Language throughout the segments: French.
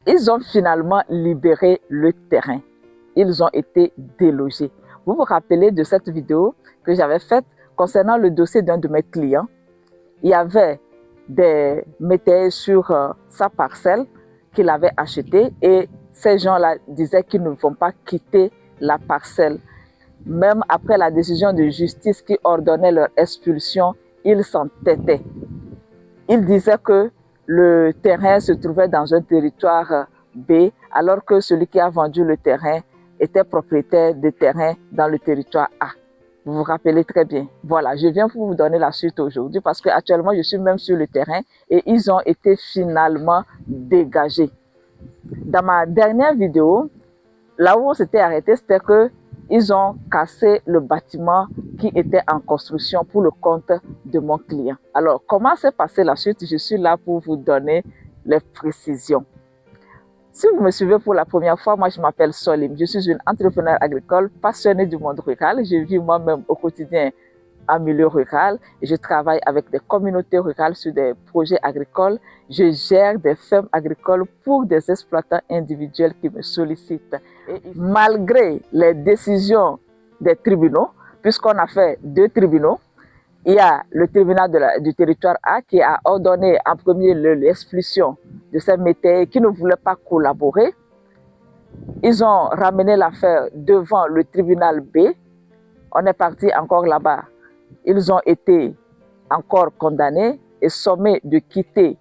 ils ont finalement libéré le terrain. Ils ont été délogés. Vous vous rappelez de cette vidéo que j'avais faite concernant le dossier d'un de mes clients. Il y avait des métayers sur sa parcelle qu'il avait achetée et ces gens-là disaient qu'ils ne vont pas quitter la parcelle. Même après la décision de justice qui ordonnait leur expulsion, ils s'entêtaient. Ils disaient que le terrain se trouvait dans un territoire B, alors que celui qui a vendu le terrain était propriétaire de terrain dans le territoire A. Vous vous rappelez très bien. Voilà, je viens pour vous donner la suite aujourd'hui parce qu'actuellement, je suis même sur le terrain et ils ont été finalement dégagés. Dans ma dernière vidéo, là où on s'était arrêté, c'était qu'ils ont cassé le bâtiment qui était en construction pour le compte de mon client. Alors, comment s'est passée la suite? Je suis là pour vous donner les précisions. Si vous me suivez pour la première fois, moi je m'appelle Solim. Je suis une entrepreneure agricole passionnée du monde rural. Je vis moi-même au quotidien en milieu rural et je travaille avec des communautés rurales sur des projets agricoles. Je gère des fermes agricoles pour des exploitants individuels qui me sollicitent. Et malgré les décisions des tribunaux, puisqu'on a fait 2 tribunaux, il y a le tribunal du territoire A qui a ordonné en premier lieu l'expulsion de ces métayers qui ne voulaient pas collaborer. Ils ont ramené l'affaire devant le tribunal B. On est parti encore là-bas. Ils ont été encore condamnés et sommés de quitter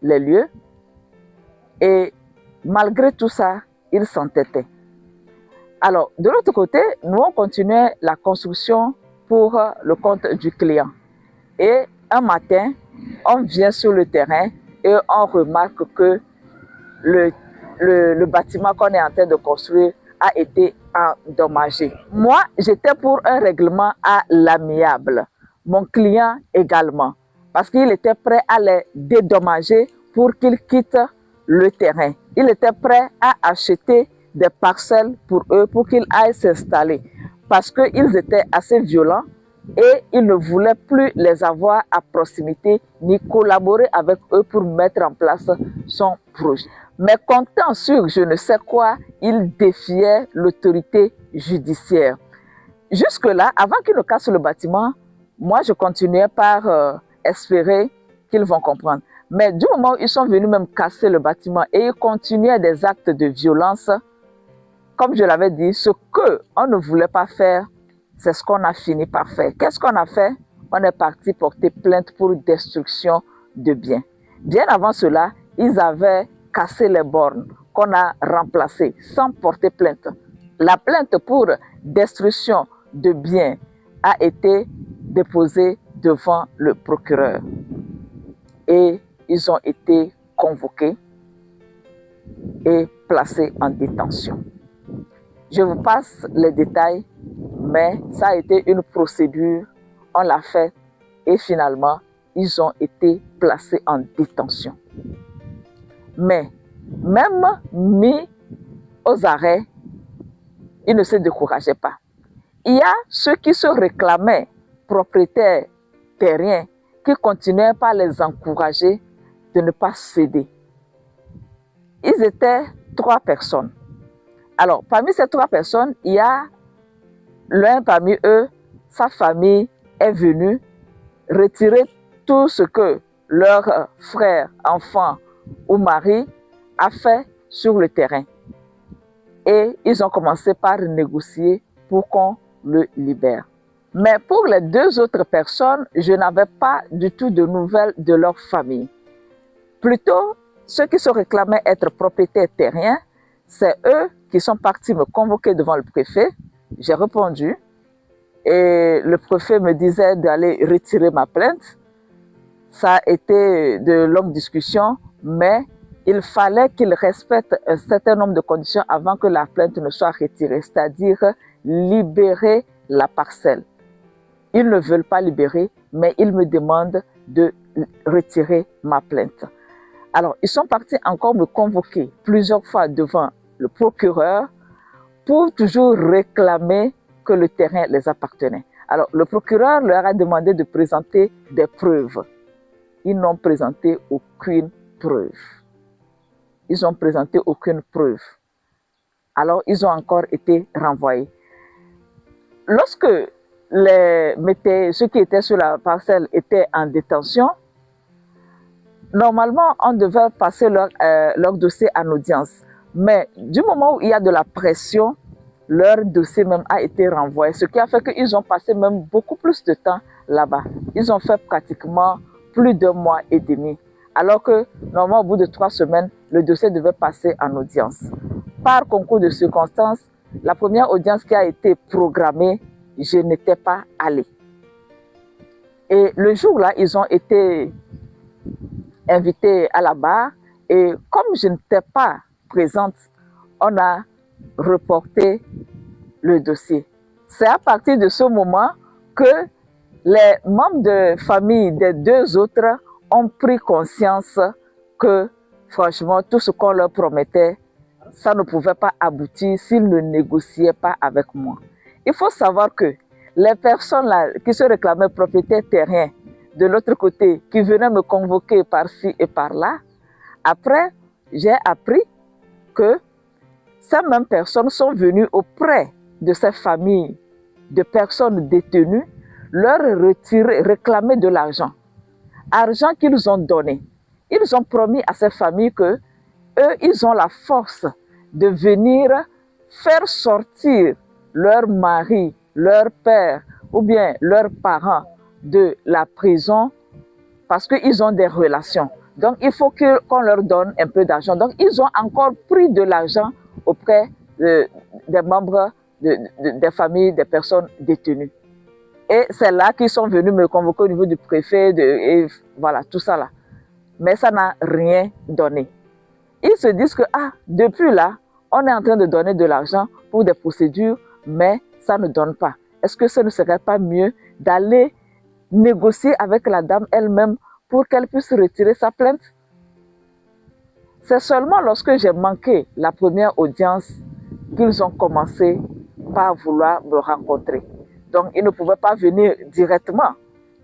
les lieux. Et malgré tout ça, ils s'entêtaient. Alors, de l'autre côté, nous on continuait la construction pour le compte du client. Et un matin, on vient sur le terrain et on remarque que le bâtiment qu'on est en train de construire a été endommagé. Moi, j'étais pour un règlement à l'amiable. Mon client également, parce qu'il était prêt à les dédommager pour qu'ils quittent le terrain. Il était prêt à acheter des parcelles pour eux, pour qu'ils aillent s'installer, parce qu'ils étaient assez violents et il ne voulait plus les avoir à proximité ni collaborer avec eux pour mettre en place son projet. Mais comptant sur je ne sais quoi, il défiait l'autorité judiciaire. Jusque-là, avant qu'ils ne cassent le bâtiment, moi je continuais par espérer qu'ils vont comprendre. Mais du moment où ils sont venus même casser le bâtiment et ils continuaient des actes de violence, comme je l'avais dit, ce qu'on ne voulait pas faire, c'est ce qu'on a fini par faire. Qu'est-ce qu'on a fait? On est parti porter plainte pour destruction de biens. Bien avant cela, ils avaient cassé les bornes qu'on a remplacées sans porter plainte. La plainte pour destruction de biens a été déposée devant le procureur et ils ont été convoqués et placés en détention. Je vous passe les détails, mais ça a été une procédure, on l'a fait et finalement, ils ont été placés en détention. Mais même mis aux arrêts, ils ne se décourageaient pas. Il y a ceux qui se réclamaient propriétaires terriens qui continuaient par les encourager de ne pas céder. Ils étaient 3 personnes. Alors, parmi ces 3 personnes, il y a l'un parmi eux, sa famille est venue retirer tout ce que leur frère, enfant ou mari a fait sur le terrain. Et ils ont commencé par négocier pour qu'on le libère. Mais pour les 2 autres personnes, je n'avais pas du tout de nouvelles de leur famille. Plutôt, ceux qui se réclamaient être propriétaires terriens, c'est eux qui sont partis me convoquer devant le préfet. J'ai répondu et le préfet me disait d'aller retirer ma plainte. Ça a été de longues discussions, mais il fallait qu'il respecte un certain nombre de conditions avant que la plainte ne soit retirée, c'est-à-dire libérer la parcelle. Ils ne veulent pas libérer, mais ils me demandent de retirer ma plainte. Alors, ils sont partis encore me convoquer plusieurs fois devant le procureur pour toujours réclamer que le terrain les appartenait. Alors, le procureur leur a demandé de présenter des preuves. Ils n'ont présenté aucune preuve. ils n'ont présenté aucune preuve. Alors, ils ont encore été renvoyés. Lorsque ceux qui étaient sur la parcelle étaient en détention, normalement, on devait passer leur dossier en audience. Mais du moment où il y a de la pression, leur dossier même a été renvoyé. Ce qui a fait qu'ils ont passé même beaucoup plus de temps là-bas. Ils ont fait pratiquement plus d'1 mois et demi. Alors que, normalement, au bout de 3 semaines, le dossier devait passer en audience. Par concours de circonstances, la première audience qui a été programmée, je n'étais pas allée. Et le jour-là, ils ont été invités à la barre. Et comme je n'étais pas présente, on a reporté le dossier. C'est à partir de ce moment que les membres de famille des 2 autres ont pris conscience que, franchement, tout ce qu'on leur promettait, ça ne pouvait pas aboutir s'ils ne négociaient pas avec moi. Il faut savoir que les personnes là, qui se réclamaient propriétaires terriens de l'autre côté, qui venaient me convoquer par-ci et par-là, après, j'ai appris que ces mêmes personnes sont venues auprès de ces familles de personnes détenues, leur retirer, réclamer de l'argent. Argent qu'ils ont donné. Ils ont promis à ces familles que eux, ils ont la force de venir faire sortir leur mari, leur père ou bien leurs parents de la prison parce qu'ils ont des relations. Donc, il faut qu'on leur donne un peu d'argent. Donc, ils ont encore pris de l'argent auprès des membres des familles des personnes détenues. Et c'est là qu'ils sont venus me convoquer au niveau du préfet, et voilà, tout ça là. Mais ça n'a rien donné. Ils se disent que, depuis là, on est en train de donner de l'argent pour des procédures, mais ça ne donne pas. Est-ce que ce ne serait pas mieux d'aller négocier avec la dame elle-même pour qu'elle puisse retirer sa plainte? C'est seulement lorsque j'ai manqué la première audience qu'ils ont commencé par vouloir me rencontrer. Donc, ils ne pouvaient pas venir directement.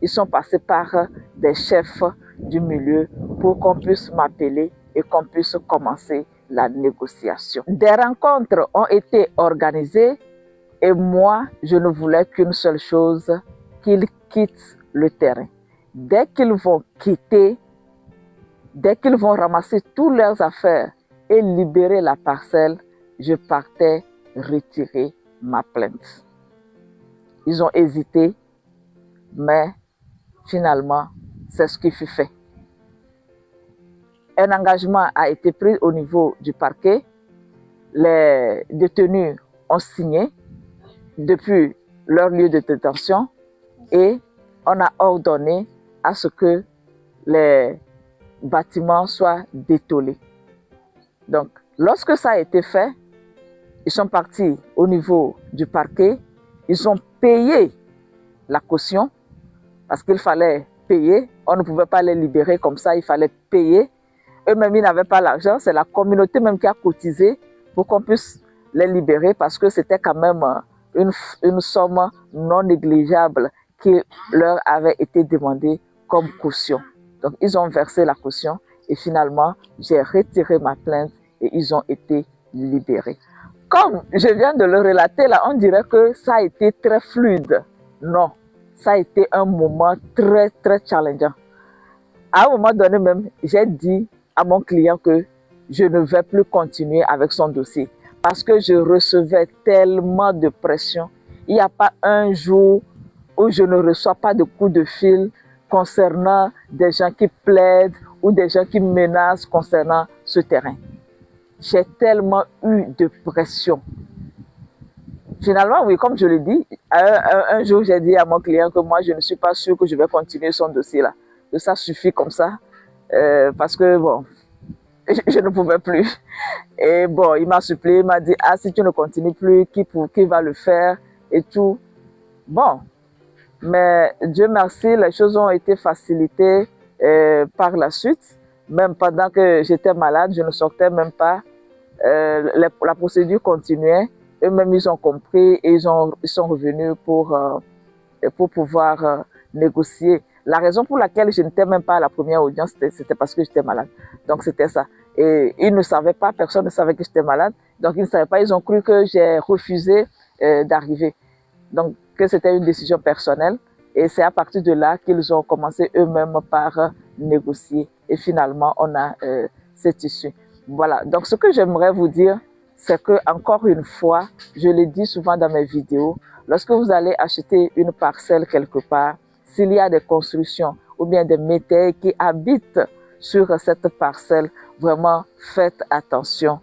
Ils sont passés par des chefs du milieu pour qu'on puisse m'appeler et qu'on puisse commencer la négociation. Des rencontres ont été organisées et moi, je ne voulais qu'une seule chose, qu'ils quittent le terrain. Dès qu'ils vont quitter, dès qu'ils vont ramasser toutes leurs affaires et libérer la parcelle, je partais retirer ma plainte. Ils ont hésité, mais finalement, c'est ce qui fut fait. Un engagement a été pris au niveau du parquet. Les détenus ont signé depuis leur lieu de détention et on a ordonné à ce que les bâtiments soient détolés. Donc, lorsque ça a été fait, ils sont partis au niveau du parquet. Ils ont payé la caution parce qu'il fallait payer. On ne pouvait pas les libérer comme ça, il fallait payer. Eux-mêmes, ils n'avaient pas l'argent. C'est la communauté même qui a cotisé pour qu'on puisse les libérer parce que c'était quand même une somme non négligeable qui leur avait été demandée comme caution. Donc, ils ont versé la caution et finalement, j'ai retiré ma plainte et ils ont été libérés. Comme je viens de le relater, là, on dirait que ça a été très fluide. Non, ça a été un moment très, très challengeant. À un moment donné même, j'ai dit à mon client que je ne vais plus continuer avec son dossier parce que je recevais tellement de pression. Il n'y a pas un jour où je ne reçois pas de coups de fil concernant des gens qui plaident ou des gens qui menacent concernant ce terrain. J'ai tellement eu de pression. Finalement, oui, comme je l'ai dit, un jour, j'ai dit à mon client que moi, je ne suis pas sûre que je vais continuer son dossier là. Que ça suffit comme ça, parce que, bon, je ne pouvais plus. Et bon, il m'a supplié, il m'a dit, si tu ne continues plus, qui va le faire et tout. Bon, mais Dieu merci, les choses ont été facilitées par la suite. Même pendant que j'étais malade, je ne sortais même pas. La procédure continuait. Eux-mêmes, ils ont compris et ils sont revenus pour pouvoir négocier. La raison pour laquelle je n'étais même pas à la première audience, c'était parce que j'étais malade. Donc, c'était ça. Et ils ne savaient pas, personne ne savait que j'étais malade. Donc, ils ne savaient pas, ils ont cru que j'ai refusé d'arriver. Donc, que c'était une décision personnelle. Et c'est à partir de là qu'ils ont commencé eux-mêmes par négocier. Et finalement, on a cette issue. Voilà. Donc, ce que j'aimerais vous dire, c'est que, encore une fois, je le dis souvent dans mes vidéos, lorsque vous allez acheter une parcelle quelque part, s'il y a des constructions ou bien des métayers qui habitent sur cette parcelle, vraiment faites attention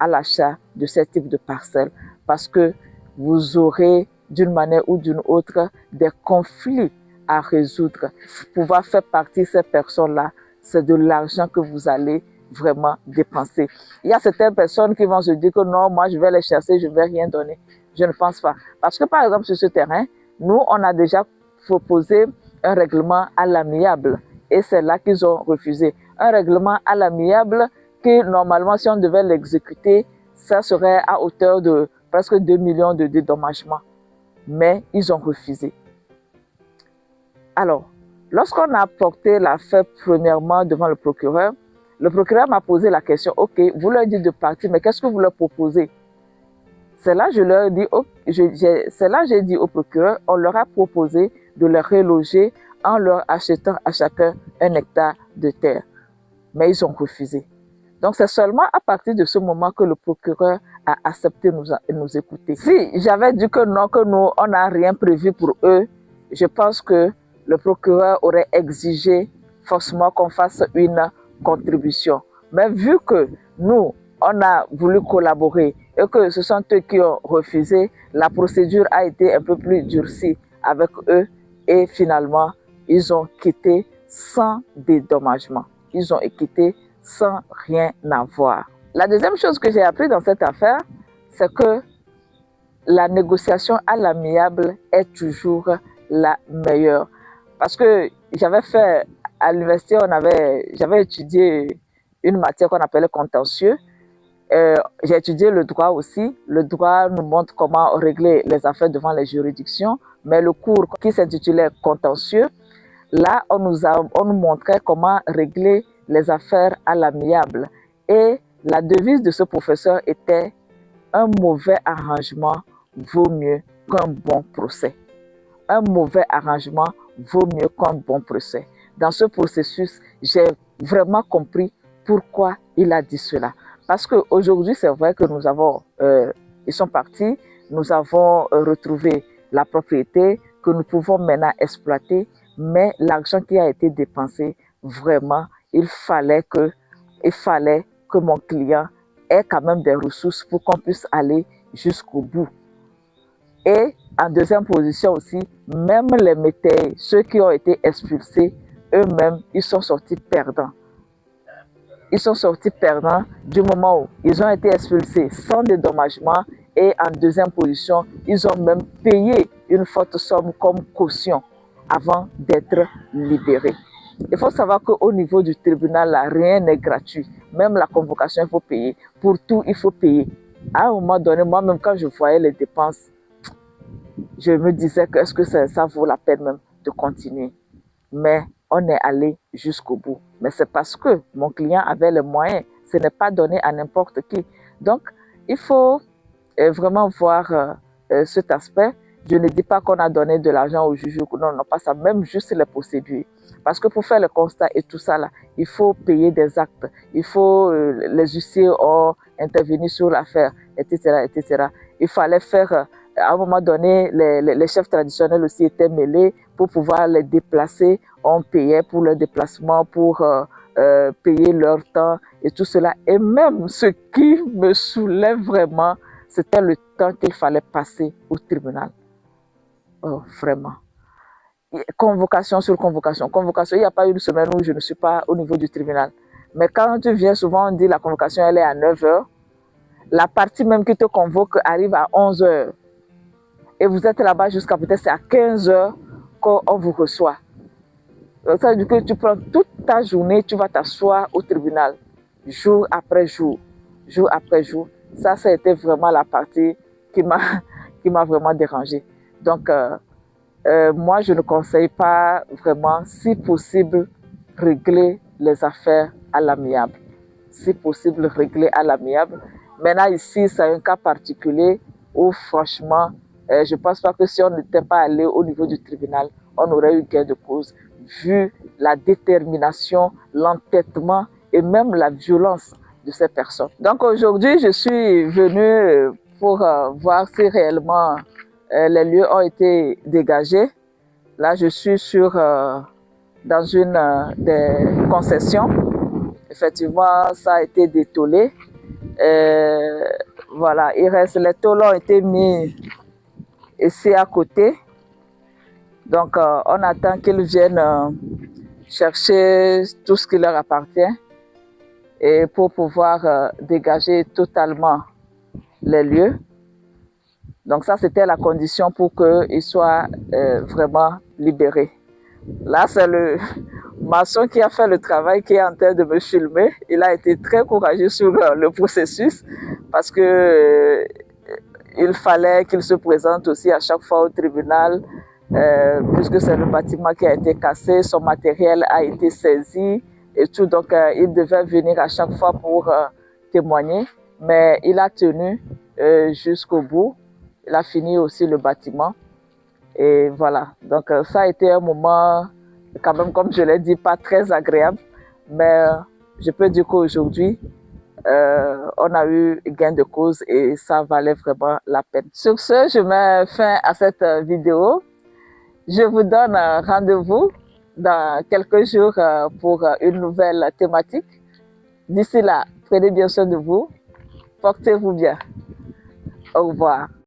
à l'achat de ce type de parcelle parce que vous aurez d'une manière ou d'une autre des conflits à résoudre. Pouvoir faire partie ces personnes-là, c'est de l'argent que vous allez vraiment dépenser. Il y a certaines personnes qui vont se dire que non, moi je vais les chasser, je ne vais rien donner. Je ne pense pas. Parce que par exemple sur ce terrain, nous on a déjà proposé un règlement à l'amiable et c'est là qu'ils ont refusé. Un règlement à l'amiable que normalement si on devait l'exécuter, ça serait à hauteur de presque 2 millions de dédommagements. Mais ils ont refusé. Alors, lorsqu'on a porté l'affaire premièrement devant le procureur m'a posé la question, ok, vous leur dites de partir, mais qu'est-ce que vous leur proposez? C'est là je leur dis, c'est là j'ai dit au procureur, on leur a proposé de les reloger en leur achetant à chacun 1 hectare de terre. Mais ils ont refusé. Donc c'est seulement à partir de ce moment que le procureur a accepté de nous écouter. Si j'avais dit que non, que nous, on n'a rien prévu pour eux, je pense que le procureur aurait exigé forcément qu'on fasse une contribution. Mais vu que nous, on a voulu collaborer et que ce sont eux qui ont refusé, la procédure a été un peu plus durcie avec eux et finalement, ils ont quitté sans dédommagement. Ils ont quitté sans rien avoir. La deuxième chose que j'ai appris dans cette affaire, c'est que la négociation à l'amiable est toujours la meilleure. Parce que j'avais fait, à l'université, j'avais étudié une matière qu'on appelait contentieux. J'ai étudié le droit aussi. Le droit nous montre comment régler les affaires devant les juridictions. Mais le cours qui s'intitulait contentieux, là, on nous montrait comment régler les affaires à l'amiable. Et la devise de ce professeur était « Un mauvais arrangement vaut mieux qu'un bon procès ». Un mauvais arrangement vaut mieux qu'un bon procès. Dans ce processus, j'ai vraiment compris pourquoi il a dit cela. Parce qu'aujourd'hui, c'est vrai que ils sont partis, nous avons retrouvé la propriété que nous pouvons maintenant exploiter, mais l'argent qui a été dépensé, vraiment, il fallait que mon client ait quand même des ressources pour qu'on puisse aller jusqu'au bout. Et en deuxième position aussi, même les métayers, ceux qui ont été expulsés, eux-mêmes, ils sont sortis perdants. Ils sont sortis perdants du moment où ils ont été expulsés sans dédommagement et en deuxième position, ils ont même payé une forte somme comme caution avant d'être libérés. Il faut savoir qu'au niveau du tribunal, là, rien n'est gratuit. Même la convocation, il faut payer. Pour tout, il faut payer. À un moment donné, moi-même, quand je voyais les dépenses, je me disais que est-ce que ça vaut la peine même de continuer. Mais on est allé jusqu'au bout. Mais c'est parce que mon client avait les moyens. Ce n'est pas donné à n'importe qui. Donc, il faut vraiment voir cet aspect. Je ne dis pas qu'on a donné de l'argent au juge. Non, non, pas ça. Même juste les procédures. Parce que pour faire le constat et tout ça, là, il faut payer des actes. Il faut, les huissiers ont intervenu sur l'affaire, etc., etc. Il fallait faire, à un moment donné, les chefs traditionnels aussi étaient mêlés pour pouvoir les déplacer. On payait pour leur déplacement, pour payer leur temps et tout cela. Et même ce qui me soulève vraiment, c'était le temps qu'il fallait passer au tribunal. Oh, vraiment. Convocation sur convocation. Convocation, il n'y a pas une semaine où je ne suis pas au niveau du tribunal. Mais quand tu viens, souvent on dit la convocation elle est à 9 h. La partie même qui te convoque arrive à 11 h. Et vous êtes là-bas jusqu'à peut-être à 15 h qu'on vous reçoit. Ça veut dire que tu prends toute ta journée, tu vas t'asseoir au tribunal, jour après jour, jour après jour. Ça a été vraiment la partie qui m'a vraiment dérangée. Donc, moi, je ne conseille pas vraiment, si possible, régler les affaires à l'amiable. si possible, régler à l'amiable. Maintenant, ici, c'est un cas particulier où, franchement, je ne pense pas que si on n'était pas allé au niveau du tribunal, on aurait eu gain de cause, vu la détermination, l'entêtement et même la violence de ces personnes. Donc aujourd'hui, je suis venue pour voir si réellement les lieux ont été dégagés. Là, je suis dans une des concessions. Effectivement, ça a été détolé. Voilà, les tôles ont été mis ici à côté. Donc, on attend qu'ils viennent chercher tout ce qui leur appartient et pour pouvoir dégager totalement les lieux. Donc ça, c'était la condition pour qu'ils soient vraiment libérés. Là, c'est le maçon qui a fait le travail qui est en train de me filmer. Il a été très courageux sur le processus parce que il fallait qu'il se présente aussi à chaque fois au tribunal puisque c'est le bâtiment qui a été cassé, son matériel a été saisi et tout. Donc, il devait venir à chaque fois pour témoigner, mais il a tenu jusqu'au bout. Il a fini aussi le bâtiment. Et voilà, donc ça a été un moment, quand même, comme je l'ai dit, pas très agréable, mais je peux dire qu'aujourd'hui, on a eu gain de cause et ça valait vraiment la peine. Sur ce, je mets fin à cette vidéo. Je vous donne rendez-vous dans quelques jours pour une nouvelle thématique. D'ici là, prenez bien soin de vous, portez-vous bien. Au revoir.